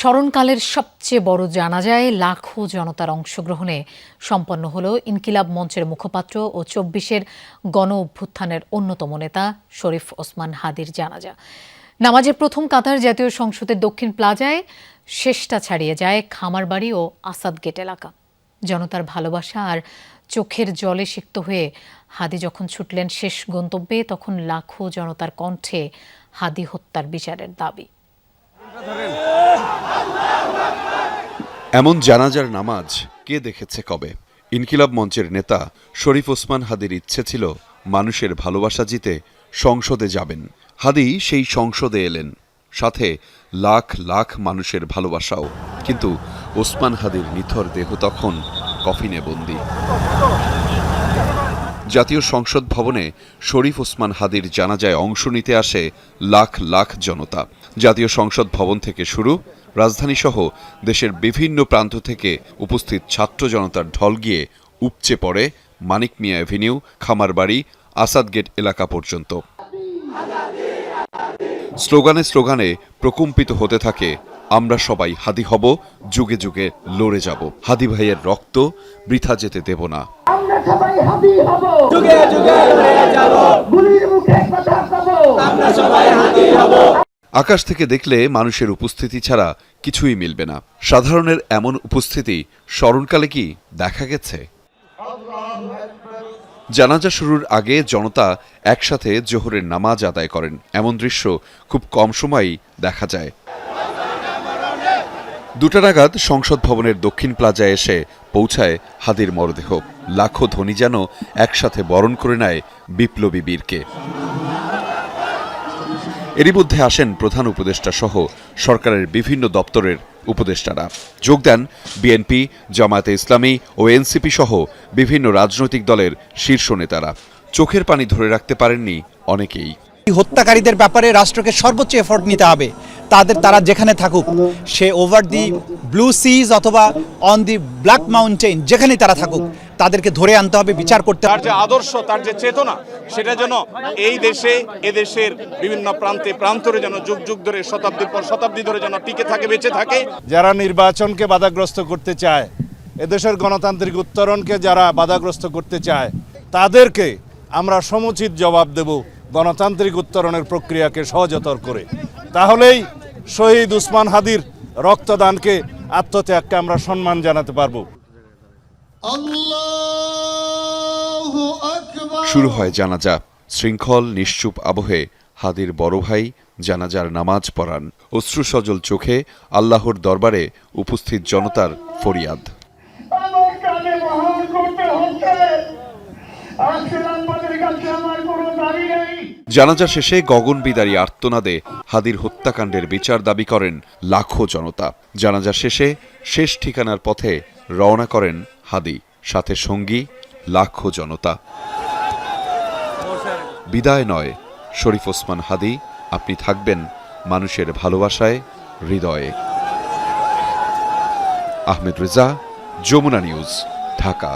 স্মরণকালের সবচেয়ে বড় জানাজায় লাখো জনতার অংশগ্রহণে সম্পন্ন হলো ইনকিলাব মঞ্চের মুখপাত্র ও ২৪-এর গণ অভ্যুত্থানের অন্যতম নেতা শরীফ ওসমান হাদির জানাজা। নামাজের প্রথম কাতার জাতীয় সংসদের দক্ষিণ প্লাজায় শেষটা ছাড়িয়ে যায় খামারবাড়ি ও আসাদ গেট এলাকা। জনতার ভালোবাসা আর চোখের জলে সিক্ত হয়ে হাদি যখন ছুটলেন শেষ গন্তব্যে, তখন লাখো জনতার কণ্ঠে হাদি হত্যার বিচারের দাবি। এমন জানাজার নামাজ কে দেখেছে কবে? ইনকিলাব মঞ্চের নেতা শরীফ ওসমান হাদির ইচ্ছে ছিল মানুষের ভালোবাসা জিতে সংসদে যাবেন। হাদি সেই সংসদে এলেন, সাথে লাখ লাখ মানুষের ভালোবাসাও। কিন্তু ওসমান হাদির নিথর দেহ তখন কফিনে বন্দী। জাতীয় সংসদ ভবনে শরীফ ওসমান হাদির জানাজায় অংশ নিতে আসে লাখ লাখ জনতা। জাতীয় সংসদ ভবন থেকে শুরু, রাজধানীসহ দেশের বিভিন্ন প্রান্ত থেকে উপস্থিত ছাত্র জনতার ঢল গিয়ে উপচে পড়ে মানিক মিয়া এভিনিউ, খামারবাড়ি, আসাদ গেট এলাকা পর্যন্ত। স্লোগানে স্লোগানে প্রকম্পিত হতে থাকে আমরা সবাই হাদি হব, যুগে যুগে লড়ে যাব, হাদি ভাইয়ের রক্ত বৃথা যেতে দেব না। আমরা সবাই হাদি হব, যুগে যুগে লড়ে যাব, গুলির মুখে কথা কব, আমরা সবাই হাদি হব। আকাশ থেকে দেখলে মানুষের উপস্থিতি ছাড়া কিছুই মিলবে না। সাধারণের এমন উপস্থিতি স্মরণকালে কি দেখা গেছে? জানাজা শুরুর আগে জনতা একসাথে জোহরের নামাজ আদায় করেন, এমন দৃশ্য খুব কম সময়ই দেখা যায়। 2টা নাগাদ সংসদ ভবনের দক্ষিণ প্লাজায় এসে পৌঁছায় হাদির মরদেহ। লাখো ধ্বনি যেন একসাথে বরণ করে নেয় বিপ্লবী বীরকে। এরই মধ্যে আসেন প্রধান উপদেষ্টা সহ সরকারের বিভিন্ন দপ্তরের উপদেষ্টারা। যোগ দেন বিএনপি, জামায়াতে ইসলামী ও এনসিপি সহ বিভিন্ন রাজনৈতিক দলের শীর্ষ নেতারা। চোখের পানি ধরে রাখতে পারেননি অনেকেই। হত্যাকারীদের ব্যাপারে রাষ্ট্রকে সর্বোচ্চ এফোর্ট নিতে হবে। তারা যেখানে থাকুক, সে ওভার দি ব্লু সিজ অথবা অন দি ব্ল্যাক মাউন্টেন, যেখানেই তারা থাকুক, তাদেরকে ধরে আনতে হবে, বিচার করতে হবে। তার যে আদর্শ, তার যে চেতনা, সেটা যেন এই দেশে, এদেশের বিভিন্ন প্রান্তে প্রান্তরে যেন যুগ যুগ ধরে, শতাব্দীর পর শতাব্দী ধরে যেন টিকে থাকে, বেঁচে থাকে। যারা নির্বাচনকে বাধাগ্রস্ত করতে চায়, এদেশের গণতান্ত্রিক উত্তরণকে যারা বাধাগ্রস্ত করতে চায়, তাদেরকে আমরা সমুচিত জবাব দেব গণতান্ত্রিক উত্তরণের প্রক্রিয়াকে সহজতর করে। তাহলেই শহীদ ওসমান হাদির রক্তদানকে, আত্মত্যাগকে আমরা সম্মান জানাতে পারব। শুরু হয় জানাজা। শৃঙ্খল নিশ্চুপ আবহে হাদির বড় ভাই জানাজার নামাজ পড়ান। অশ্রুসজল চোখে আল্লাহর দরবারে উপস্থিত জনতার ফরিয়াদ। জানাজা শেষে গগনবিদারী আর্তনাদে হাদির হত্যাকাণ্ডের বিচার দাবি করেন লাখো জনতা। জানাজা শেষে শেষ ঠিকানার পথে রওনা করেন হাদি, সাথে সঙ্গী লাখো জনতা। বিদায় নয় শরীফ ওসমান হাদি, আপনি থাকবেন মানুষের ভালোবাসায়, হৃদয়ে। আহমেদ রেজা, যমুনা নিউজ, ঢাকা।